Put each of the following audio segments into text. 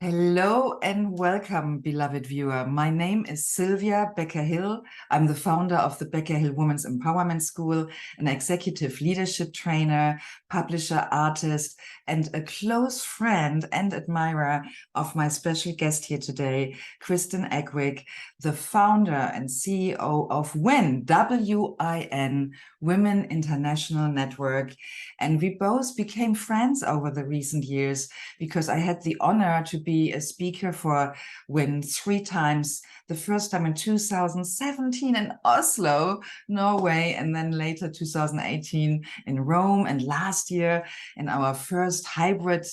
Hello and welcome, beloved viewer. My name is Sylvia Becker-Hill. I'm the founder of the Becker-Hill Women's Empowerment School, an executive leadership trainer, publisher, artist, and a close friend and admirer of my special guest here today, Kristin Engvig, the founder and CEO of WIN, W-I-N, Women International Network. And we both became friends over the recent years because I had the honor to be a speaker for WIN 3 times, the first time in 2017 in Oslo, Norway, and then later 2018 in Rome, and last year in our first hybrid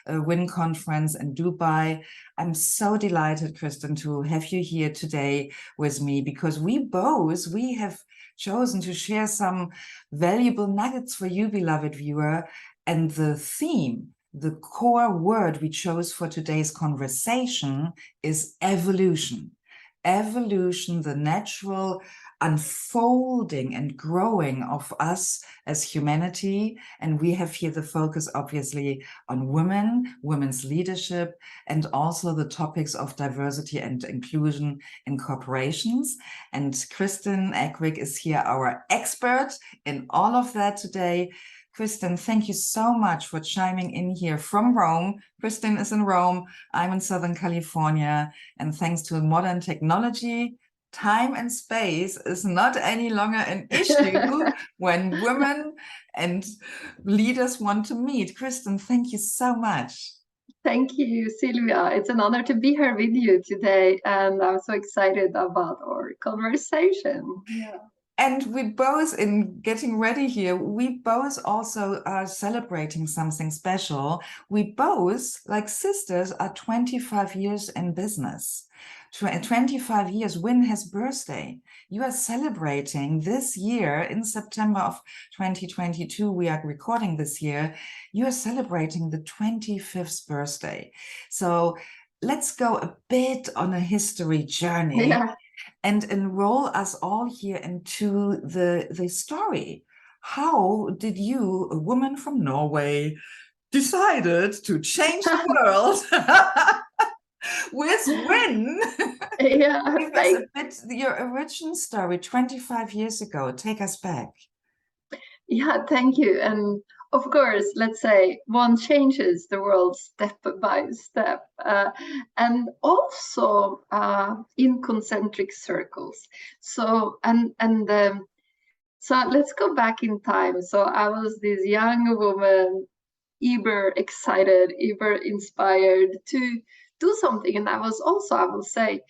WINConference in Dubai. I'm so delighted, Kristin, to have you here today with me because we have chosen to share some valuable nuggets for you, beloved viewer, and the theme, the core word we chose for today's conversation is evolution. Evolution, the natural unfolding and growing of us as humanity. And we have here the focus, obviously, on women, women's leadership, and also the topics of diversity and inclusion in corporations. And Kristin Engvig is here, our expert in all of that today. Kristin, thank you so much for chiming in here from Rome. Kristin is in Rome, I'm in Southern California, and thanks to modern technology, time and space is not any longer an issue when women and leaders want to meet. Kristin, thank you so much. Thank you, Sylvia. It's an honor to be here with you today, and I'm so excited about our conversation. Yeah. And we both, in getting ready here, we both also are celebrating something special. We both, like sisters, are 25 years in business. 25 years, WIN has birthday. You are celebrating this year in September of 2022. We are recording this year. You are celebrating the 25th birthday. So let's go a bit on a history journey. Yeah. And enroll us all here into the story. How did you, a woman from Norway, decided to change the world with WIN? Yeah, Give us a bit your origin story 25 years ago. Take us back. Yeah, thank you. And of course, let's say one changes the world step by step, and also in concentric circles. So so let's go back in time. So I was this young woman, eager, excited, eager, inspired to do something, and I was also, I will say,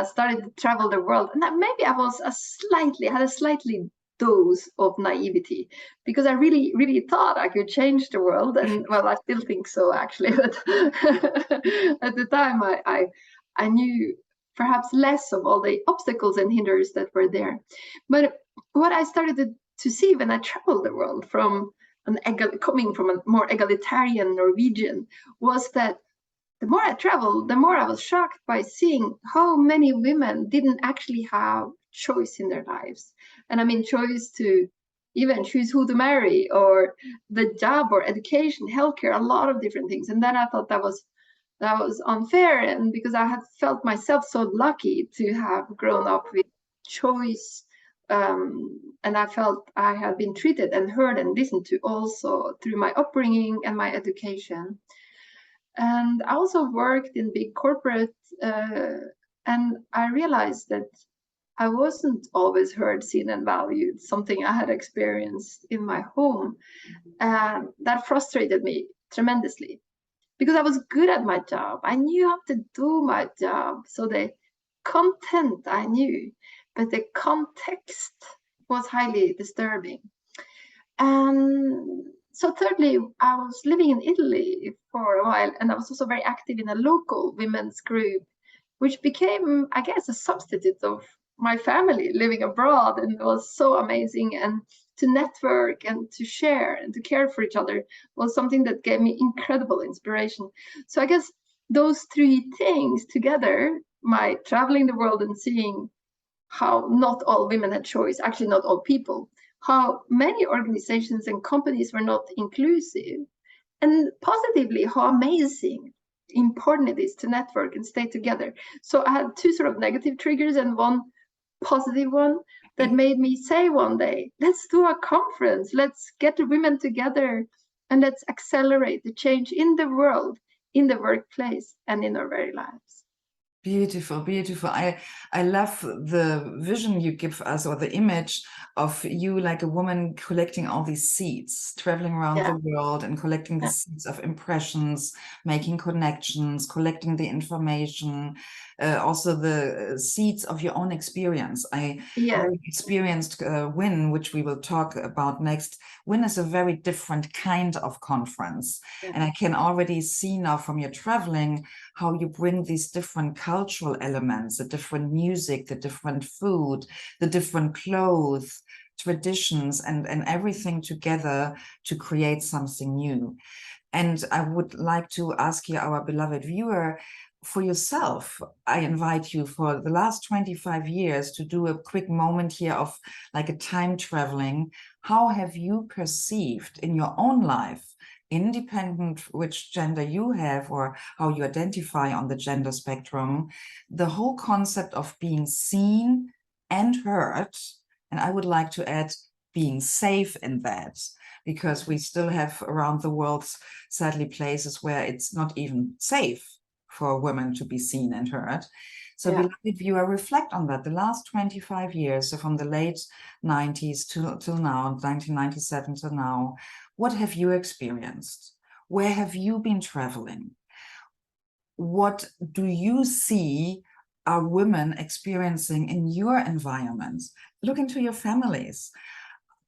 started to travel the world, and that maybe I was had a slightly dose of naivety, because I really thought I could change the world, and well, I still think so actually, but at the time I knew perhaps less of all the obstacles and hinders that were there. But what I started to see when I traveled the world coming from a more egalitarian Norwegian was that the more I traveled, the more I was shocked by seeing how many women didn't actually have choice in their lives. And I mean choice to even choose who to marry, or the job, or education, healthcare, a lot of different things. And then I thought that was unfair, and because I had felt myself so lucky to have grown up with choice, and I felt I had been treated and heard and listened to also through my upbringing and my education. And I also worked in big corporate, and I realized that I wasn't always heard, seen, and valued, something I had experienced in my home. And that frustrated me tremendously, because I was good at my job. I knew how to do my job. So the content I knew, but the context was highly disturbing. And so thirdly, I was living in Italy for a while, and I was also very active in a local women's group, which became, I guess, a substitute of my family living abroad. And it was so amazing. And to network and to share and to care for each other was something that gave me incredible inspiration. So I guess those three things together, my traveling the world and seeing how not all women had choice, actually not all people, how many organizations and companies were not inclusive, and positively how amazing important it is to network and stay together. So I had two sort of negative triggers and one positive one that made me say one day, let's do a conference, let's get the women together and let's accelerate the change in the world, in the workplace, and in our very lives. Beautiful, beautiful. I love the vision you give us, or the image of you like a woman collecting all these seeds, traveling around the world and collecting the seeds of impressions, making connections, collecting the information, also the seeds of your own experience. I experienced WIN, which we will talk about next. WIN is a very different kind of conference. And I can already see now from your traveling how you bring these different cultural elements, the different music, the different food, the different clothes, traditions, and everything together to create something new. And I would like to ask you, our beloved viewer, for yourself, I invite you for the last 25 years to do a quick moment here of like a time traveling. How have you perceived in your own life, independent which gender you have or how you identify on the gender spectrum, the whole concept of being seen and heard? And I would like to add being safe in that, because we still have around the world, sadly, places where it's not even safe for women to be seen and heard. So beloved viewer, reflect on that. The last 25 years, so from the late 90s till now, 1997 to now, what have you experienced? Where have you been traveling? What do you see are women experiencing in your environments? Look into your families.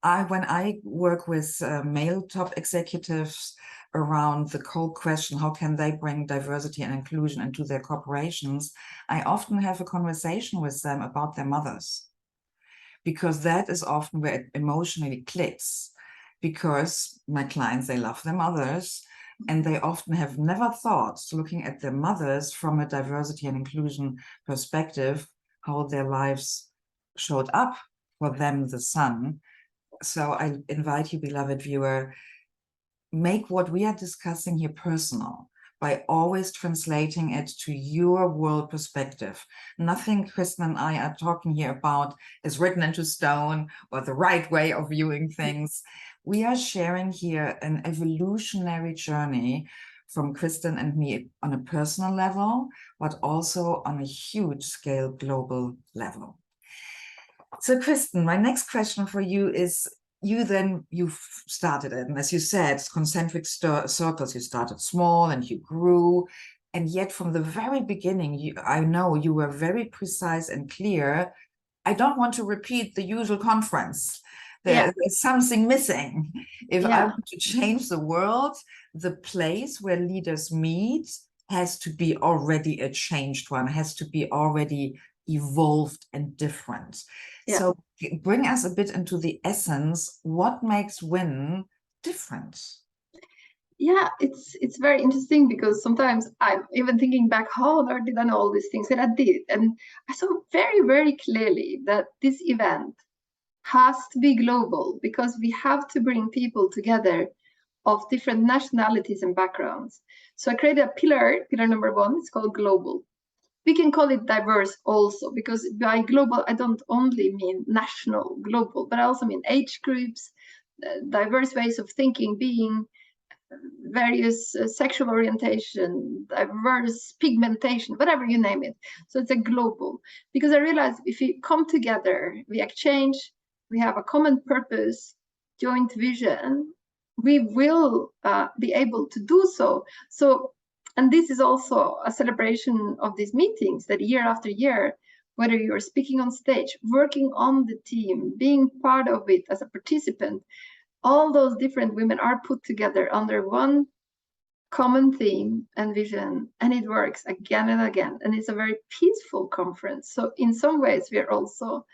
When I work with male top executives around the whole question, how can they bring diversity and inclusion into their corporations, I often have a conversation with them about their mothers, because that is often where it emotionally clicks, because my clients, they love their mothers, and they often have never thought, looking at their mothers from a diversity and inclusion perspective, how their lives showed up for them, the son. So I invite you, beloved viewer, make what we are discussing here personal by always translating it to your world perspective. Nothing Kristin and I are talking here about is written into stone or the right way of viewing things. We are sharing here an evolutionary journey from Kristin and me on a personal level, but also on a huge scale, global level. So Kristin, my next question for you is, you've started it, and as you said, concentric circles, you started small and you grew, and yet from the very beginning, I know you were very precise and clear. I don't want to repeat the usual conference. There's something missing. If I want to change the world, the place where leaders meet has to be already a changed one, has to be already evolved and different. So bring us a bit into the essence. What makes WIN different? Yeah, it's very interesting, because sometimes I'm even thinking back, how on earth did I know all these things? And I did. And I saw very, very clearly that this event has to be global, because we have to bring people together of different nationalities and backgrounds. So I created a pillar number 1, it's called global. We can call it diverse also, because by global, I don't only mean national, global, but I also mean age groups, diverse ways of thinking, being, various sexual orientation, diverse pigmentation, whatever you name it. So it's a global, because I realized if we come together, we exchange, we have a common purpose, joint vision, we will be able to do so. And this is also a celebration of these meetings, that year after year, whether you're speaking on stage, working on the team, being part of it as a participant, all those different women are put together under one common theme and vision, and it works again and again. And it's a very peaceful conference. So in some ways, we are also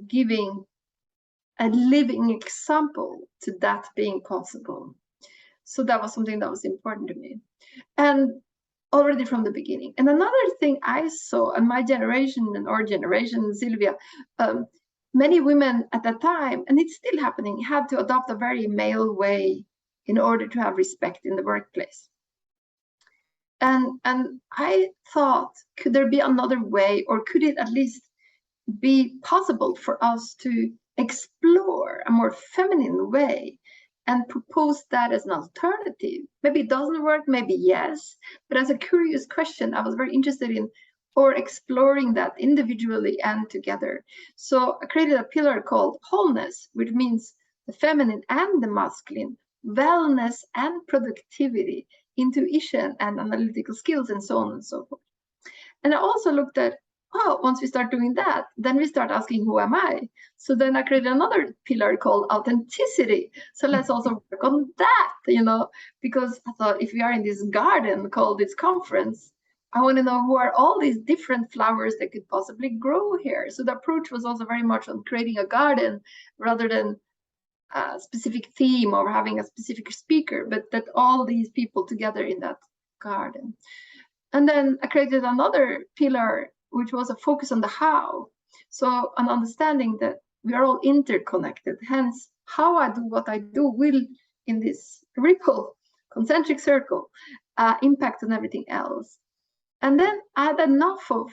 giving a living example to that being possible. So that was something that was important to me. And already from the beginning. And another thing I saw in my generation and our generation, Sylvia, many women at that time, and it's still happening, had to adopt a very male way in order to have respect in the workplace. And I thought, could there be another way, or could it at least be possible for us to explore a more feminine way and propose that as an alternative? Maybe it doesn't work, maybe yes, but as a curious question, I was very interested in or exploring that individually and together. So I created a pillar called wholeness, which means the feminine and the masculine, wellness and productivity, intuition and analytical skills, and so on and so forth. And I also looked at, oh, once we start doing that, then we start asking, who am I? So then I created another pillar called authenticity. So let's also work on that, because I thought, if we are in this garden called this conference, I want to know who are all these different flowers that could possibly grow here. So the approach was also very much on creating a garden rather than a specific theme or having a specific speaker, but that all these people together in that garden. And then I created another pillar, which was a focus on the how. So an understanding that we are all interconnected. Hence, how I do what I do will, in this ripple, concentric circle, impact on everything else. And then I had enough of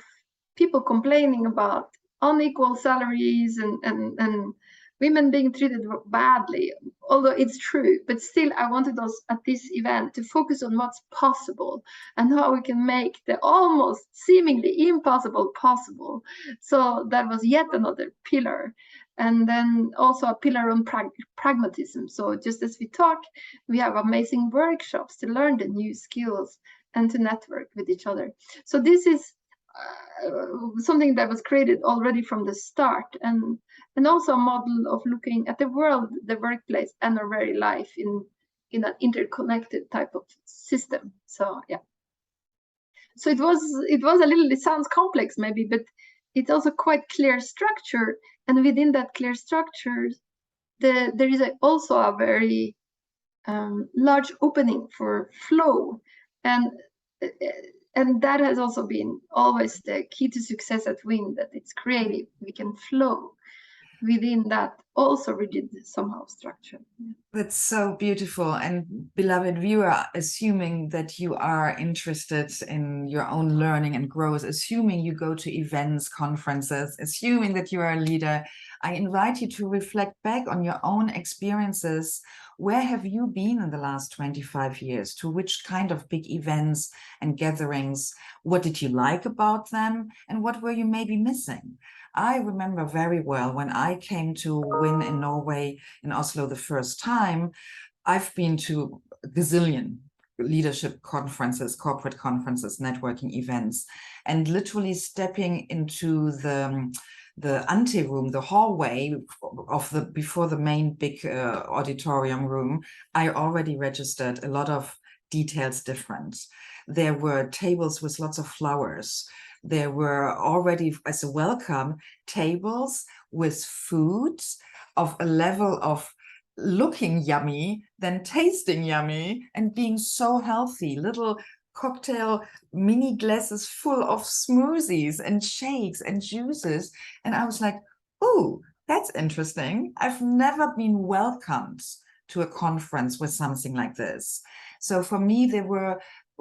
people complaining about unequal salaries and women being treated badly, although it's true, but still I wanted us at this event to focus on what's possible and how we can make the almost seemingly impossible possible. So that was yet another pillar. And then also a pillar on pragmatism. So just as we talk, we have amazing workshops to learn the new skills and to network with each other. So this is something that was created already from the start, and also a model of looking at the world, the workplace, and our very life in an interconnected type of system. So yeah. So it was a little, it sounds complex maybe, but it's also quite clear structure, and within that clear structure, there is also a very large opening for flow, and that has also been always the key to success at WIN, that it's creative. We can flow within that also rigid somehow structure. That's so beautiful. And beloved viewer, assuming that you are interested in your own learning and growth, assuming you go to events, conferences, assuming that you are a leader, I invite you to reflect back on your own experiences. Where have you been in the last 25 years? To which kind of big events and gatherings? What did you like about them? And what were you maybe missing? I remember very well when I came to WIN in Norway, in Oslo, the first time. I've been to a gazillion leadership conferences, corporate conferences, networking events, and literally stepping into the ante room, the hallway of before the main big auditorium room, I already registered a lot of details different. There were tables with lots of flowers. There were already, as a welcome, tables with foods of a level of looking yummy, then tasting yummy, and being so healthy. Little cocktail mini glasses full of smoothies and shakes and juices. And I was like, oh, that's interesting. I've never been welcomed to a conference with something like this. So for me, there were,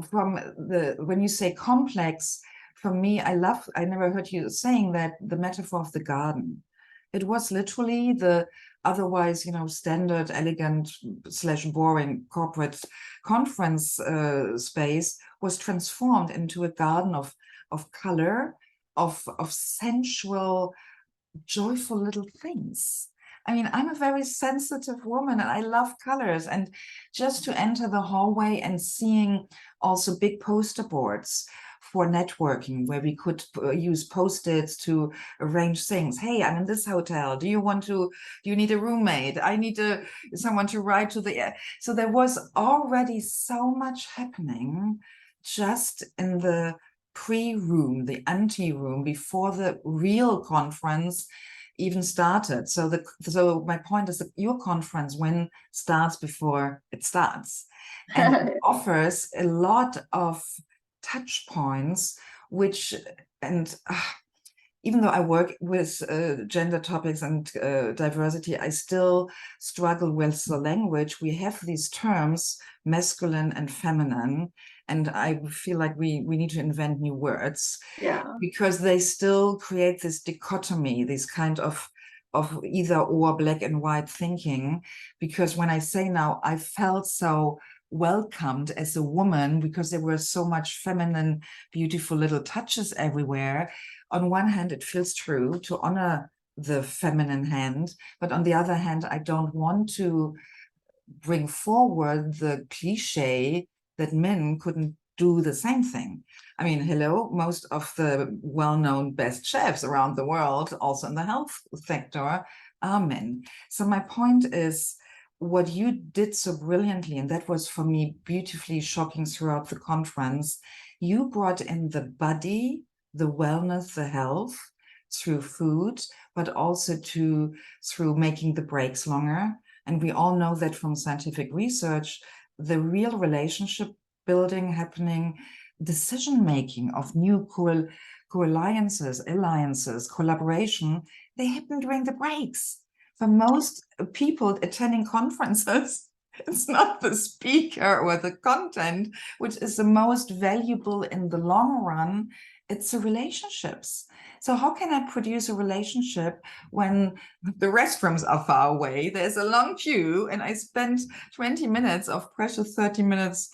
when you say complex, for me, I never heard you saying that, the metaphor of the garden. It was literally the otherwise, standard, elegant / boring corporate conference space was transformed into a garden of color, of sensual, joyful little things. I mean, I'm a very sensitive woman and I love colors, and just to enter the hallway and seeing also big poster boards for networking, where we could use Post-its to arrange things. Hey, I'm in this hotel. Do you need a roommate? I need someone to ride to the. So there was already so much happening just in the pre-room, the ante-room, before the real conference even started. So my point is that your conference, WIN, starts before it starts, and it offers a lot of touch points, which, and even though I work with gender topics and diversity, I still struggle with the language. We have these terms, masculine and feminine, and I feel like we need to invent new words, because they still create this dichotomy, this kind of either or, black and white thinking. Because when I say now, I felt so welcomed as a woman because there were so much feminine, beautiful little touches everywhere. On one hand, it feels true to honor the feminine hand, but on the other hand, I don't want to bring forward the cliche that men couldn't do the same thing. I mean, hello, most of the well-known best chefs around the world, also in the health sector, are men. So my point is, what you did so brilliantly, and that was for me beautifully shocking throughout the conference, you brought in the body, the wellness, the health through food, but also through making the breaks longer. And we all know that from scientific research, the real relationship building happening, decision-making of new alliances, collaboration, they happen during the breaks. For most people attending conferences, it's not the speaker or the content, which is the most valuable in the long run, it's the relationships. So how can I produce a relationship when the restrooms are far away, there's a long queue, and I spent 20 minutes of precious 30 minutes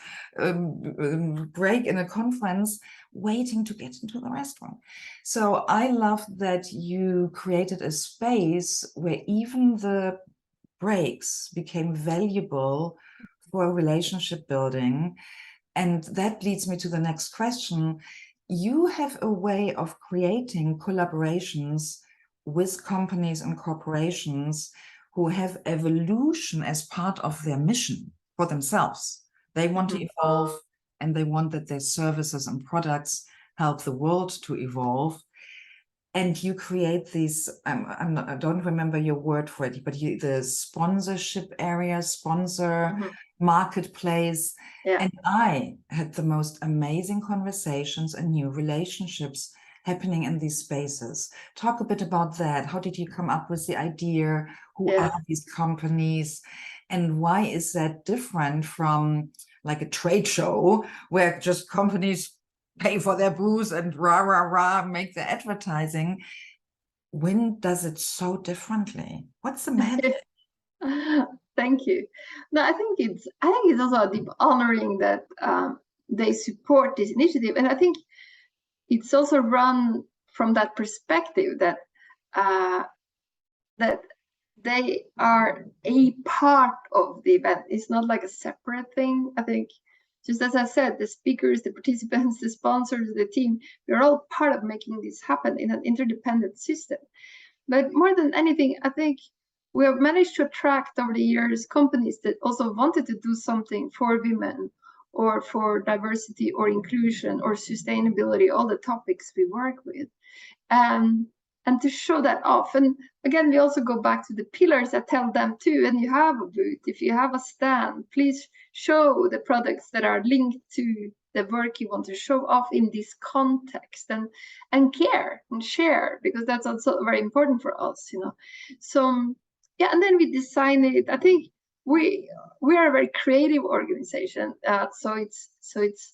break in a conference waiting to get into the restroom? So I love that you created a space where even the breaks became valuable for relationship building. And that leads me to the next question. You have a way of creating collaborations with companies and corporations who have evolution as part of their mission for themselves. They want to evolve, and they want that their services and products help the world to evolve. And you create these, I don't remember your word for it, but the sponsorship area, sponsor, marketplace. And I had the most amazing conversations and new relationships happening in these spaces. Talk a bit about that. How did you come up with the idea? Who are these companies? And why is that different from like a trade show where just companies pay for their booths and make the advertising? When does it so differently? What's the magic? Thank you. No, I think it's also a deep honoring that they support this initiative, and I think it's also run from that perspective that that they are a part of the event. It's not like a separate thing. I think, just as I said, the speakers, the participants, the sponsors, the team, we're all part of making this happen in an interdependent system. But more than anything, I think we have managed to attract over the years companies that also wanted to do something for women or for diversity or inclusion or sustainability, all the topics we work with. And to show that off. And again, we also go back to the pillars. I tell them too, and you have a booth, if you have a stand, please show the products that are linked to the work you want to show off in this context, and care and share, because that's also very important for us, you know. So yeah, and then we design it. I think we are a very creative organization. So it's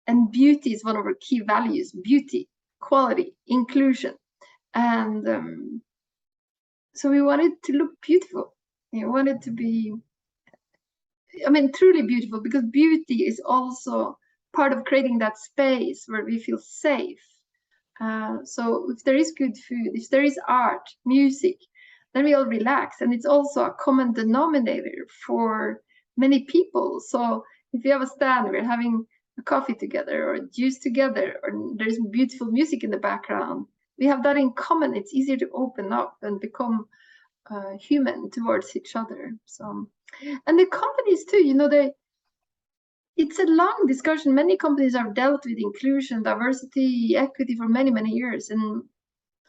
and beauty is one of our key values: beauty, quality, inclusion. And so we want it to look beautiful. We want it to be, I mean, truly beautiful, because beauty is also part of creating that space where we feel safe. So if there is good food, if there is art, music, then we all relax. And it's also a common denominator for many people. So if you have a stand, we're having a coffee together or a juice together, or there's beautiful music in the background, we have that in common. It's easier to open up and become human towards each other. So, and the companies too, you know, it's a long discussion. Many companies have dealt with inclusion, diversity, equity for many, many years, and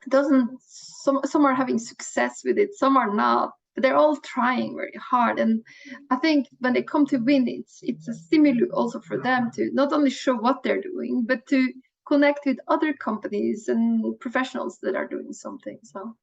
it doesn't. Some are having success with it, some are not. But they're all trying very hard, and I think when they come to WIN, it's a stimulus also for them to not only show what they're doing, but to connect with other companies and professionals that are doing something. So,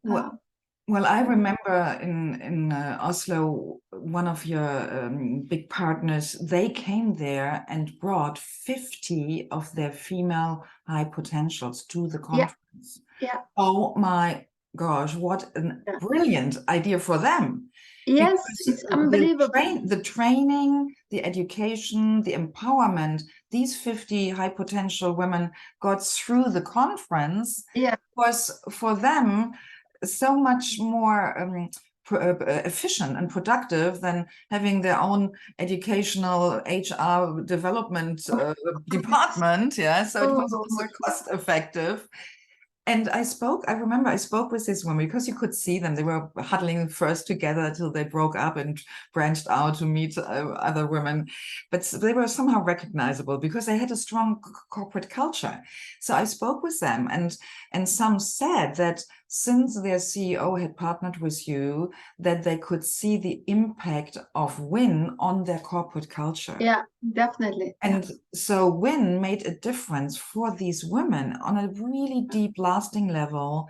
well, I remember in Oslo, one of your big partners, they came there and brought 50 of their female high potentials to the conference. Yeah. Oh my gosh, what a brilliant idea for them. Yes, Because it's unbelievable. The training, the education, the empowerment, these 50 high potential women got through the conference was for them so much more efficient and productive than having their own educational HR development department. Yeah, so it was also cost effective. And I remember I spoke with this woman because you could see them. They were huddling first together till they broke up and branched out to meet other women. But they were somehow recognizable because they had a strong corporate culture. So I spoke with them, and some said that since their CEO had partnered with you, that they could see the impact of WIN on their corporate culture. Yeah, definitely. And so WIN made a difference for these women on a really deep, lasting level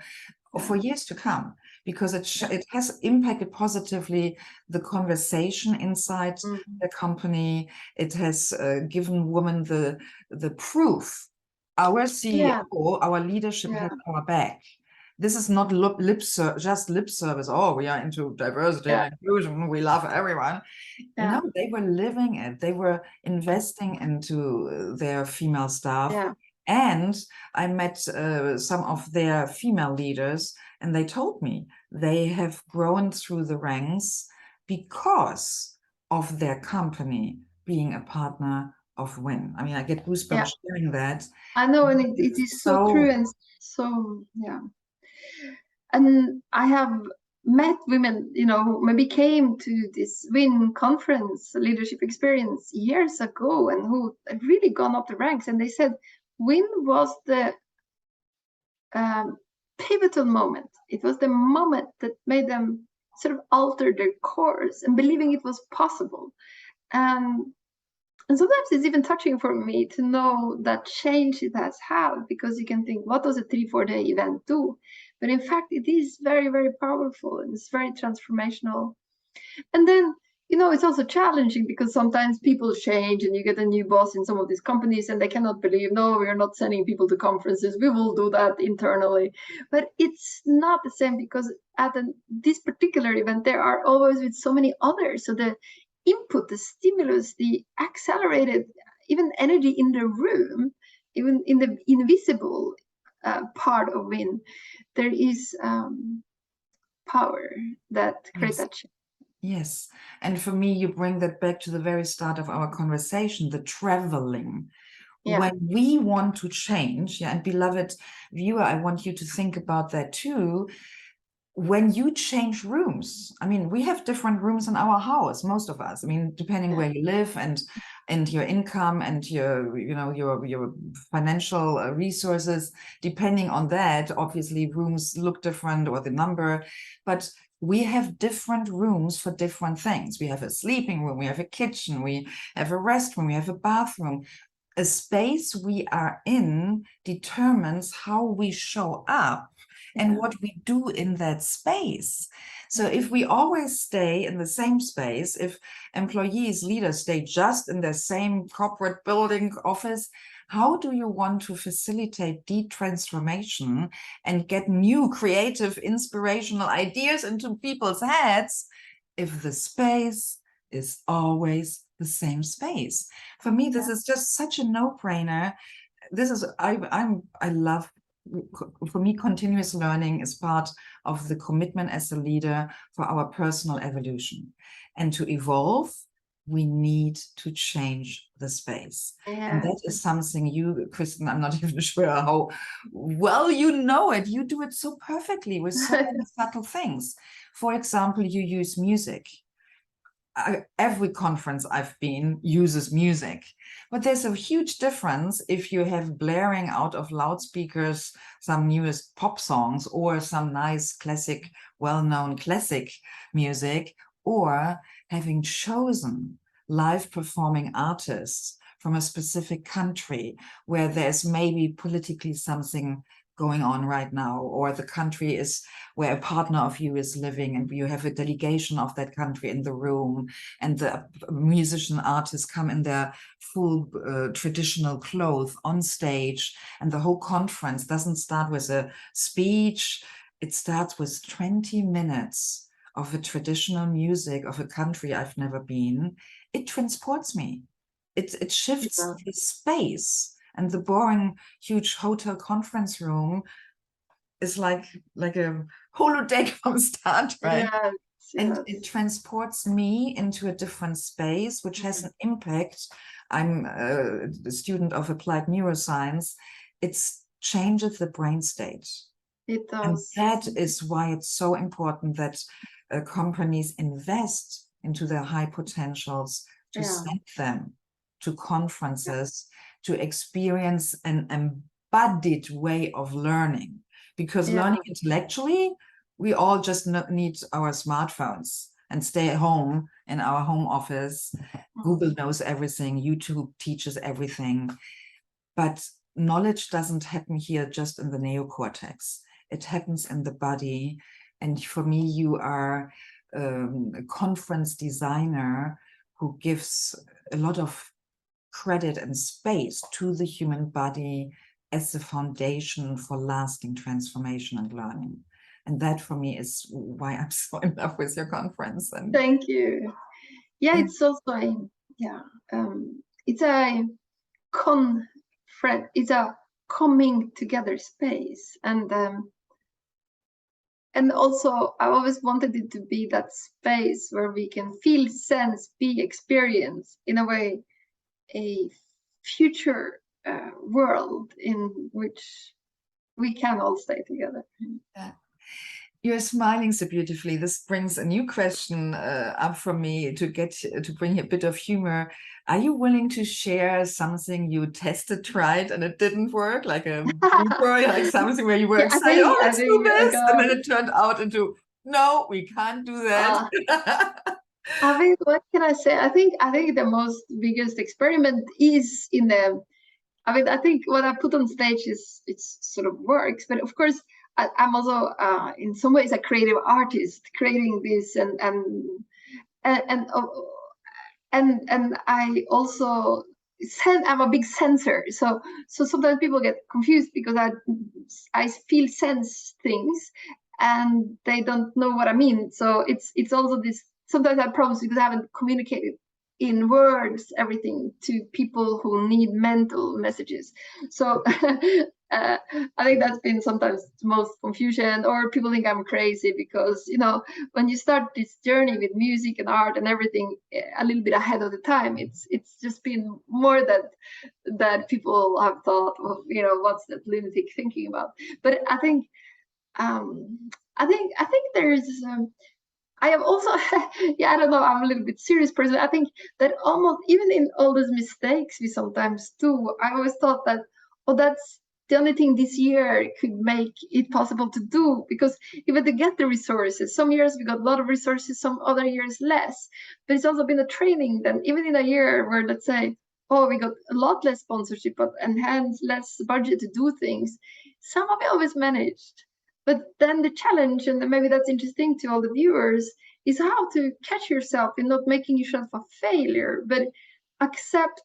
for years to come, because it has impacted positively the conversation inside the company. It has given women the proof. Our CEO, our leadership has our back. This is not just lip service. Oh, we are into diversity and inclusion. We love everyone. No, they were living it. They were investing into their female staff. And I met some of their female leaders, and they told me they have grown through the ranks because of their company being a partner of WIN. I mean, I get goosebumps sharing that. I know, and it is so true, and so and I have met women, who maybe came to this WINConference leadership experience years ago and who have really gone up the ranks, and they said WIN was the pivotal moment. It was the moment that made them sort of alter their course and believing it was possible. And sometimes it's even touching for me to know that change it has had, because you can think, what does a 3-4 day event do? But in fact, it is very, very powerful, and it's very transformational. And then, it's also challenging because sometimes people change and you get a new boss in some of these companies and they cannot believe, no, we're not sending people to conferences. We will do that internally. But it's not the same, because at this particular event, there are always with so many others. So the input, the stimulus, the accelerated even energy in the room, even in the invisible part of WIN, there is power that creates that change. Yes. And for me, you bring that back to the very start of our conversation, the traveling. When we want to change, and beloved viewer, I want you to think about that too. When you change rooms, I mean, we have different rooms in our house, most of us. I mean, depending where you live and your income and your financial resources, depending on that, obviously rooms look different, or the number, but we have different rooms for different things. We have a sleeping room, we have a kitchen, we have a restroom, we have a bathroom. A space we are in determines how we show up and what we do in that space. So if we always stay in the same space, if employees, leaders stay just in the same corporate building office, how do you want to facilitate deep transformation and get new creative, inspirational ideas into people's heads if the space is always the same space? For me, this is just such a no-brainer. This is, I love, for me, continuous learning is part of the commitment as a leader for our personal evolution. And to evolve, we need to change the space. And that is something you, Kristin, I'm not even sure how well you know it. You do it so perfectly with so many subtle things. For example, you use music. Every conference I've been uses music, but there's a huge difference if you have blaring out of loudspeakers some newest pop songs or some nice classic, well-known classic music, or having chosen live performing artists from a specific country where there's maybe politically something going on right now, or the country is where a partner of you is living and you have a delegation of that country in the room, and the musician artists come in their full traditional clothes on stage, and the whole conference doesn't start with a speech. It starts with 20 minutes of a traditional music of a country I've never been. It transports me. It shifts the space. And the boring, huge hotel conference room is like a holodeck from Star Trek. Yes, and yes. it transports me into a different space, which has an impact. I'm a student of applied neuroscience. It changes the brain state. It does. And that is why it's so important that companies invest into their high potentials, to send them to conferences, to experience an embodied way of learning. Because learning intellectually, we all just need our smartphones and stay at home in our home office. Google knows everything. YouTube teaches everything. But knowledge doesn't happen here just in the neocortex. It happens in the body. And for me, you are a conference designer who gives a lot of credit and space to the human body as the foundation for lasting transformation and learning. And that for me is why I'm so in love with your conference. And thank you. Yeah, it's also it's a it's a coming together space, and also I always wanted it to be that space where we can feel, sense, be, experience in a way a future world in which we can all stay together. Yeah. You're smiling so beautifully. This brings a new question up for me to bring a bit of humor. Are you willing to share something you tried, and it didn't work, like a blooper, like something where you were excited, oh, let's do this, and then it turned out into, no, we can't do that. I mean, what can I say? I think the most biggest experiment is in the. I think what I put on stage it's sort of works, but of course I'm also in some ways a creative artist, creating this and I also I'm a big sensor, so sometimes people get confused because I feel sense things and they don't know what I mean. So it's also this, sometimes I have problems because I haven't communicated in words everything to people who need mental messages. So I think that's been sometimes the most confusion, or people think I'm crazy because, when you start this journey with music and art and everything a little bit ahead of the time, it's just been more that people have thought, well, what's that lunatic thinking about? But I think there's I have also, I don't know, I'm a little bit serious person. I think that almost even in all those mistakes we sometimes do, I always thought that, that's the only thing this year could make it possible to do, because even to get the resources, some years we got a lot of resources, some other years less. But it's also been a training that even in a year where, let's say, we got a lot less sponsorship, but and hence less budget to do things, somehow we always managed. But then the challenge, and maybe that's interesting to all the viewers, is how to catch yourself in not making yourself a failure, but accept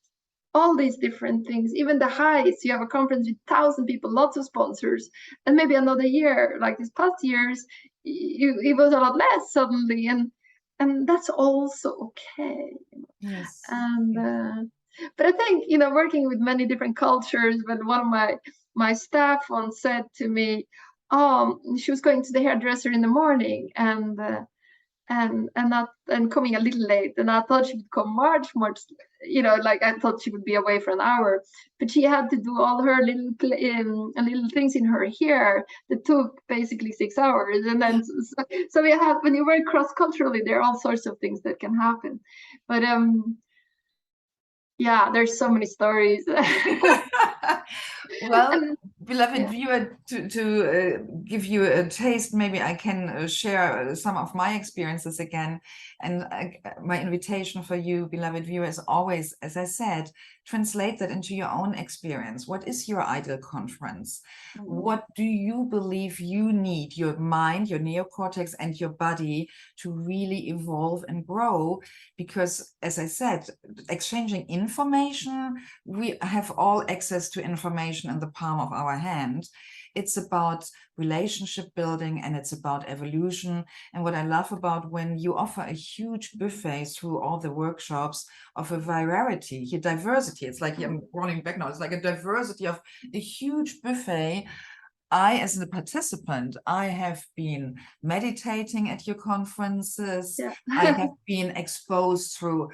all these different things, even the highs. You have a conference with 1,000 people, lots of sponsors, and maybe another year, like these past years, it was a lot less suddenly, and that's also okay. Yes. And but I think, working with many different cultures, when one of my staff once said to me, she was going to the hairdresser in the morning and coming a little late, and I thought she would come much, like I thought she would be away for an hour, but she had to do all her little things in her hair that took basically 6 hours, and then so we have, when you work cross-culturally, there are all sorts of things that can happen, but there's so many stories. Well, beloved Yeah. viewer, to give you a taste, maybe I can share some of my experiences again. And my invitation for you, beloved viewer, is always, as I said, translate that into your own experience. What is your ideal conference? What do you believe you need, your mind, your neocortex, and your body to really evolve and grow? Because, as I said, exchanging information, we have all access to information in the palm of our hand. It's about relationship building, and it's about evolution. And what I love about when you offer a huge buffet through all the workshops of a variety, a diversity, it's like, I'm rolling back now, it's like a diversity of a huge buffet. I, as a participant, I have been meditating at your conferences. Yeah. I have been exposed through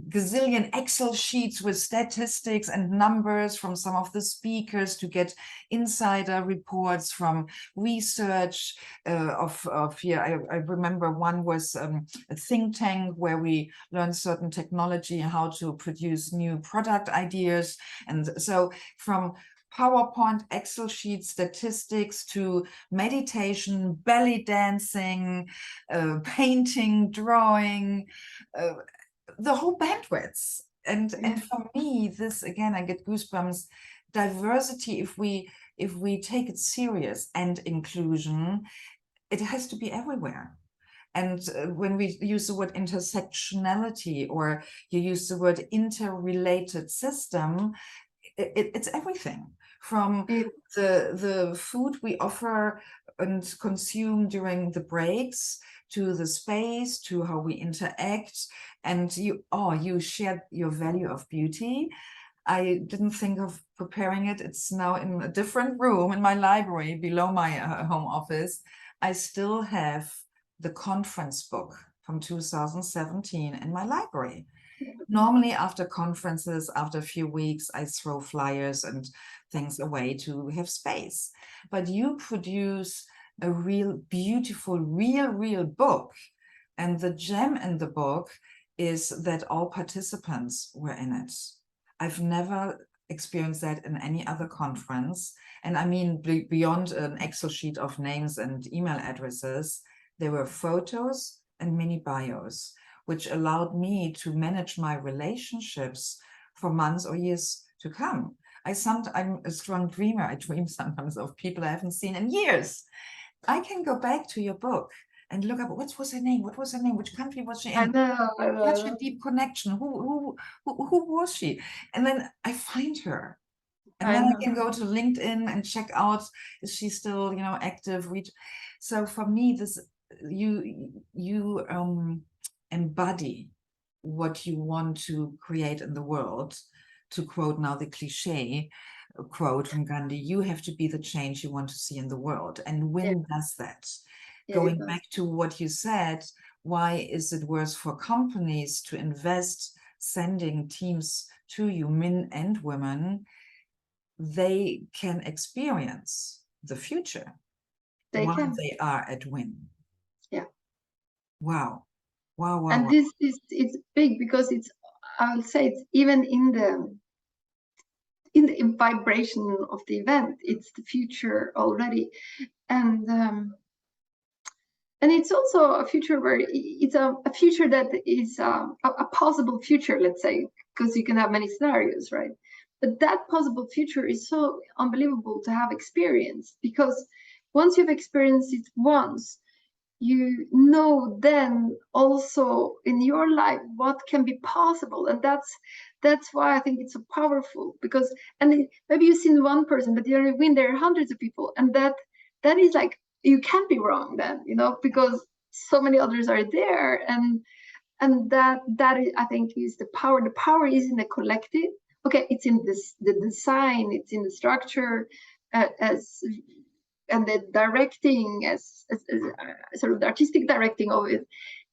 gazillion Excel sheets with statistics and numbers from some of the speakers to get insider reports from research I remember one was a think tank where we learned certain technology, how to produce new product ideas. And so from PowerPoint, Excel sheets, statistics, to meditation, belly dancing, painting, drawing, the whole bandwidth. And for me, this, again, I get goosebumps. Diversity, if we take it serious, and inclusion, it has to be everywhere. And when we use the word intersectionality, or you use the word interrelated system, it's everything. From the food we offer and consume during the breaks, to the space, to how we interact. And you shared your value of beauty. I didn't think of preparing it. It's now in a different room in my library below my home office. I still have the conference book from 2017 in my library. Normally, after conferences, after a few weeks, I throw flyers and things away to have space. But you produce a real beautiful, real book. And the gem in the book is that all participants were in it. I've never experienced that in any other conference. And I mean, beyond an Excel sheet of names and email addresses, there were photos and mini bios, which allowed me to manage my relationships for months or years to come. I'm a strong dreamer. I dream sometimes of people I haven't seen in years. I can go back to your book and look up, what was her name? What was her name? Which country was she in? I know. Such a deep connection. Who was she? And then I find her. And then I can go to LinkedIn and check out, is she still, active? So for me, this, you embody what you want to create in the world. To quote now the cliche quote from Gandhi, you have to be the change you want to see in the world. And WIN does that. Going back to what you said, why is it worth for companies to invest sending teams to you, men and women? They can experience the future while they are at WIN. Yeah. Wow. And wow. this is, it's big, because I'll say it's even in the vibration of the event, it's the future already. And it's also a future where it's a future that is a possible future, let's say, because you can have many scenarios, right? But that possible future is so unbelievable to have experienced, because once you've experienced it once, you know then also in your life what can be possible. And that's why I think it's so powerful, because maybe you've seen one person, but you're WIN, there are hundreds of people, and that is like, you can't be wrong then, because so many others are there. And that is, I think, is the power. The power is in the collective. Okay, it's in the design, it's in the structure, and the directing, as sort of the artistic directing of it,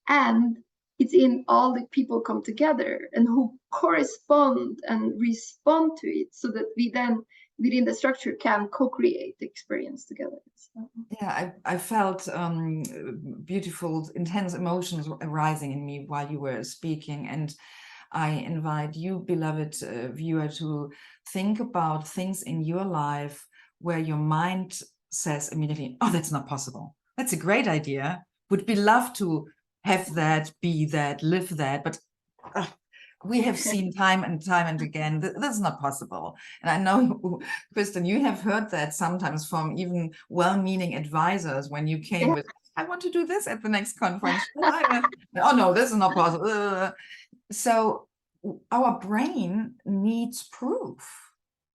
and it's in all the people come together and who correspond and respond to it, so that we then within the structure can co-create the experience together. So. Yeah, I felt beautiful, intense emotions arising in me while you were speaking. And I invite you, beloved viewer, to think about things in your life where your mind says immediately, oh, that's not possible. That's a great idea. Would be love to have that, be that, live that, but we have seen time and again, this is not possible. And I know, Kristin, you have heard that sometimes from even well-meaning advisors when you came with, I want to do this at the next conference. Oh no, this is not possible. So our brain needs proof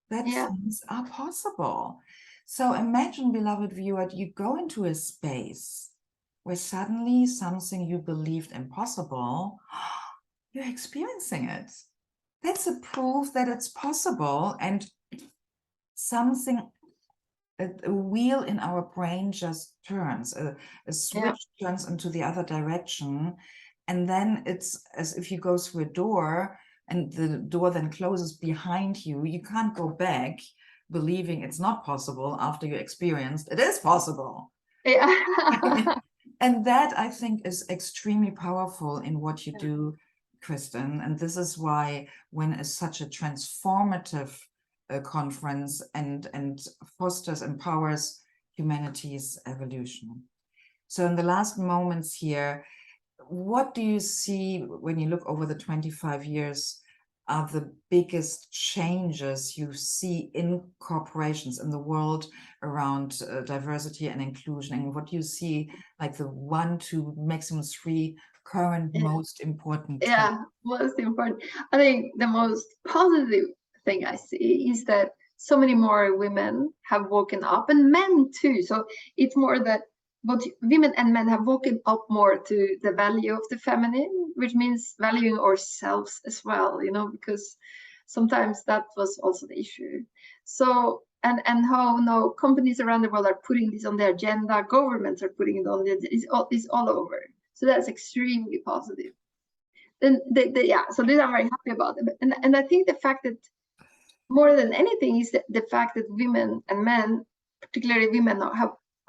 that things are possible. So imagine, beloved viewer, you go into a space where suddenly something you believed impossible, you're experiencing it. That's a proof that it's possible, and something, a wheel in our brain just turns, a switch turns into the other direction, and then it's as if you go through a door and the door then closes behind you. You can't go back believing it's not possible after you experienced it is possible. And that, I think, is extremely powerful in what you do, Kristin. And this is why WIN is such a transformative conference and fosters, empowers humanity's evolution. So in the last moments here, what do you see when you look over the 25 years are the biggest changes you see in corporations in the world around diversity and inclusion? And what do you see like the 1, 2, maximum 3 current most important? Most important. I think the most positive thing I see is that so many more women have woken up, and men too. So it's more that both women and men have woken up more to the value of the feminine, which means valuing ourselves as well, you know, because sometimes that was also the issue. So, and how now companies around the world are putting this on the agenda, governments are putting it on the agenda, it's all over. So that's extremely positive. Then, so this I'm very happy about. And I think the fact that more than anything is the fact that women and men, particularly women,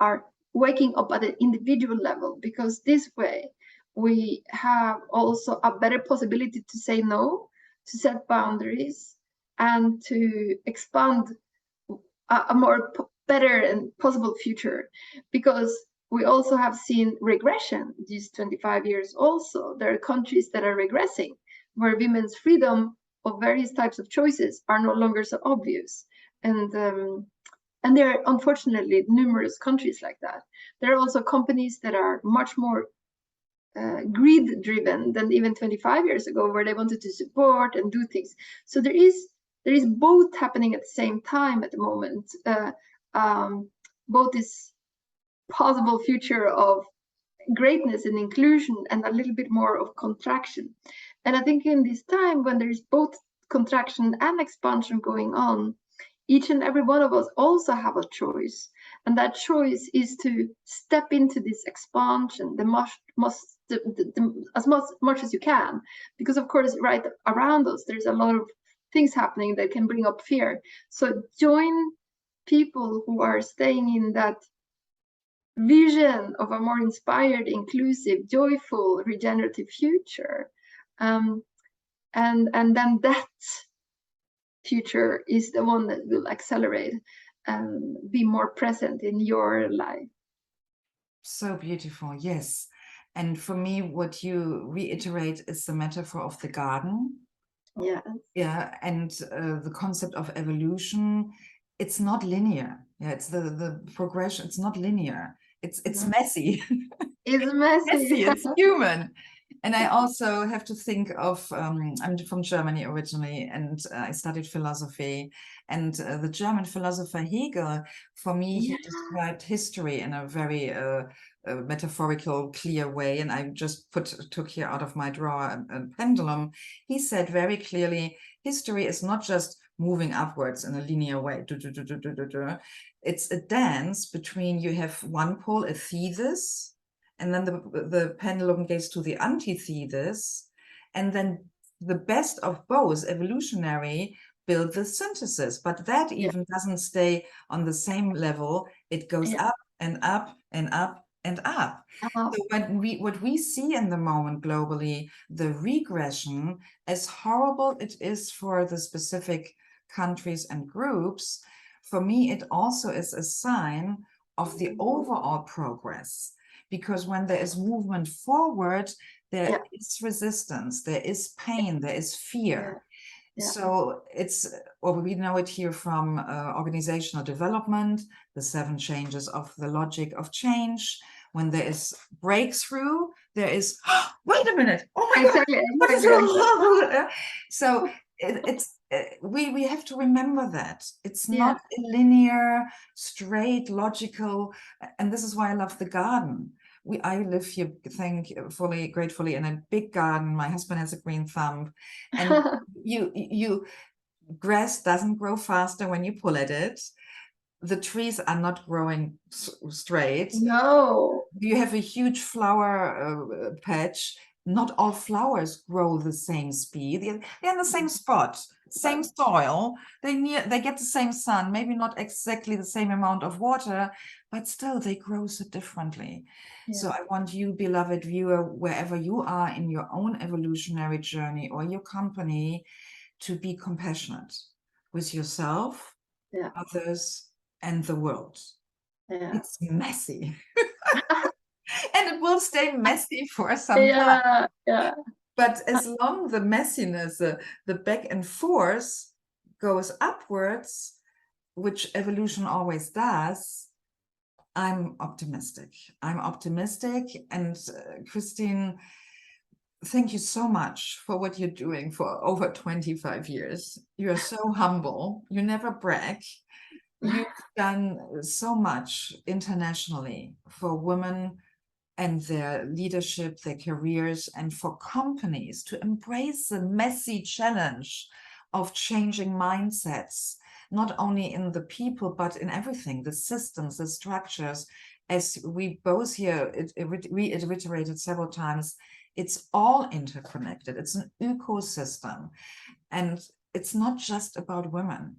are waking up at an individual level, because this way we have also a better possibility to say no, to set boundaries, and to expand a more better and possible future. Because we also have seen regression these 25 years also. There are countries that are regressing, where women's freedom of various types of choices are no longer so obvious. And there are unfortunately numerous countries like that. There are also companies that are much more greed driven than even 25 years ago, where they wanted to support and do things. So there is both happening at the same time at the moment. Both this possible future of greatness and inclusion and a little bit more of contraction. And I think in this time when there is both contraction and expansion going on, each and every one of us also have a choice, and that choice is to step into this expansion as much as you can, because of course right around us there's a lot of things happening that can bring up fear. So join people who are staying in that vision of a more inspired, inclusive, joyful, regenerative future, and then that future is the one that will accelerate and be more present in your life. So beautiful, yes. And for me, what you reiterate is the metaphor of the garden. Yeah, and the concept of evolution. It's not linear. Yeah, it's the progression. It's not linear. It's messy. It's messy. It's human. And I also have to think of, I'm from Germany originally, and I studied philosophy. And the German philosopher Hegel, for me, he described history in a very metaphorical, clear way. And I just took here out of my drawer a pendulum. He said very clearly, history is not just moving upwards in a linear way. It's a dance between, you have one pole, a thesis, and then the pendulum goes to the antithesis, and then the best of both, evolutionary, build the synthesis. But that even doesn't stay on the same level. It goes up and up and up and up. So what we see in the moment globally, the regression, as horrible it is for the specific countries and groups, for me, it also is a sign of the overall progress. Because when there is movement forward, there is resistance, there is pain, there is fear. So it's, or we know it here from organizational development, the 7 changes of the logic of change. When there is breakthrough, there is, oh, wait a minute, oh my God, what is it? So we have to remember that. It's not a linear, straight, logical, and this is why I love the garden. I live here, gratefully in a big garden. My husband has a green thumb, and grass doesn't grow faster when you pull at it. The trees are not growing straight. No. You have a huge flower patch. Not all flowers grow the same speed. They're in the same spot, same soil. They get the same sun, maybe not exactly the same amount of water, but still they grow so differently. So I want you, beloved viewer, wherever you are in your own evolutionary journey or your company, to be compassionate with yourself, others, and the world. It's messy. And it will stay messy for some time. But as long the messiness, the back and forth goes upwards, which evolution always does, I'm optimistic. I'm optimistic. And Kristin, thank you so much for what you're doing for over 25 years. You're so humble. You never brag. You've done so much internationally for women and their leadership, their careers, and for companies to embrace the messy challenge of changing mindsets, not only in the people, but in everything, the systems, the structures. As we both here reiterated several times, it's all interconnected. It's an ecosystem. And it's not just about women.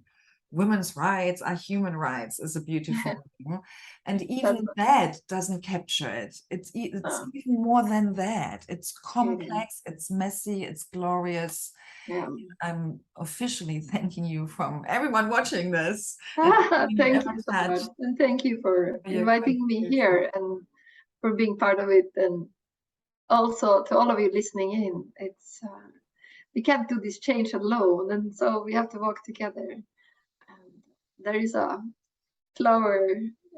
Women's rights are human rights is a beautiful thing. And even that doesn't capture it. It's even more than that. It's complex, it's messy, it's glorious. I'm officially thanking you from everyone watching this. Thank you so much. And thank you for inviting me here and for being part of it. And also to all of you listening in, it's we can't do this change alone. And so we have to work together. There is a flower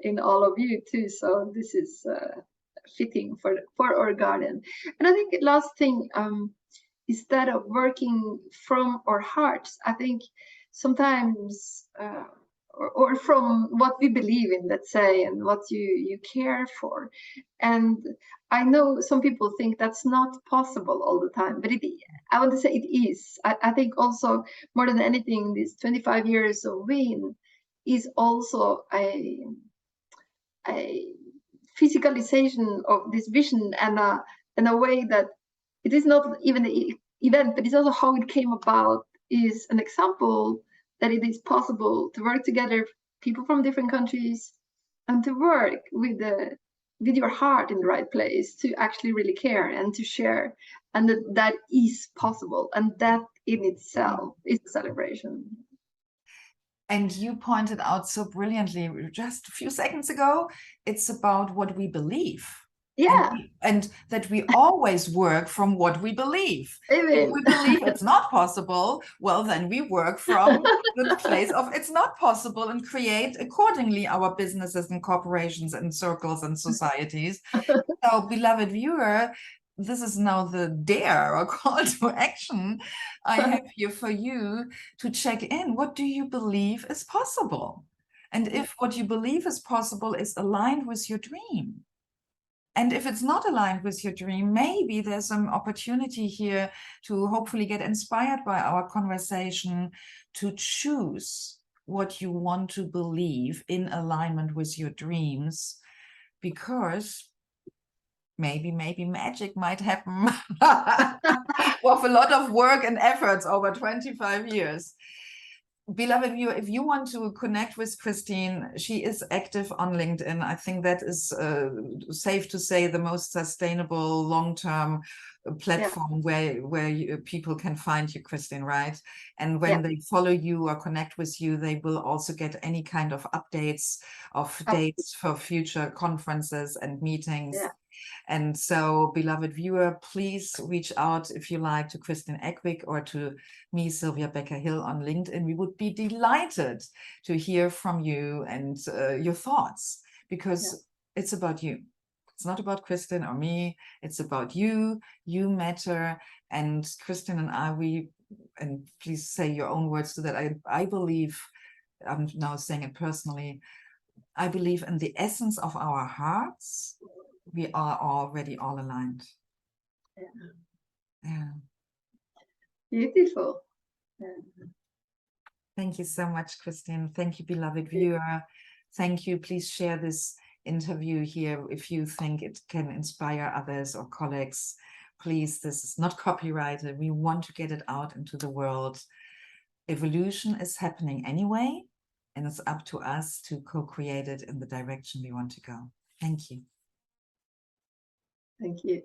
in all of you too, so this is fitting for our garden. And I think the last thing, instead of working from our hearts, I think sometimes or from what we believe in, let's say, and what you care for. And I know some people think that's not possible all the time, but I want to say it is. I think also more than anything, these 25 years of WIN is also a physicalization of this vision, and a way that it is not even an event, but it's also how it came about, is an example that it is possible to work together, people from different countries, and to work with your heart in the right place, to actually really care and to share, and that is possible, and that in itself is a celebration. And you pointed out so brilliantly just a few seconds ago, it's about what we believe. And that we always work from what we believe. If we believe it's not possible, well, then we work from the place of it's not possible and create accordingly our businesses and corporations and circles and societies. So, beloved viewer, this is now the dare or call to action I have here for you to check in. What do you believe is possible? And if what you believe is possible is aligned with your dream. And if it's not aligned with your dream, maybe there's some opportunity here to hopefully get inspired by our conversation to choose what you want to believe in alignment with your dreams, because maybe magic might happen with a lot of work and efforts over 25 years. Beloved viewer, if you want to connect with Kristin, she is active on LinkedIn. I think that is safe to say the most sustainable long-term platform where people can find you, Kristin, right? And when they follow you or connect with you, they will also get any kind of updates of dates for future conferences and meetings. And so, beloved viewer, please reach out if you like to Kristin Engvig or to me, Sylvia Becker-Hill, on LinkedIn. We would be delighted to hear from you and your thoughts, because it's about you. It's not about Kristin or me. It's about you. You matter. And Kristin and I, and please say your own words to that. I believe, I'm now saying it personally, I believe in the essence of our hearts, we are already all aligned. Yeah. Beautiful. Thank you so much, Kristin. Thank you, beloved viewer. Thank you. Please share this interview here if you think it can inspire others or colleagues. Please, this is not copyrighted. We want to get it out into the world. Evolution is happening anyway, and it's up to us to co-create it in the direction we want to go. Thank you. Thank you.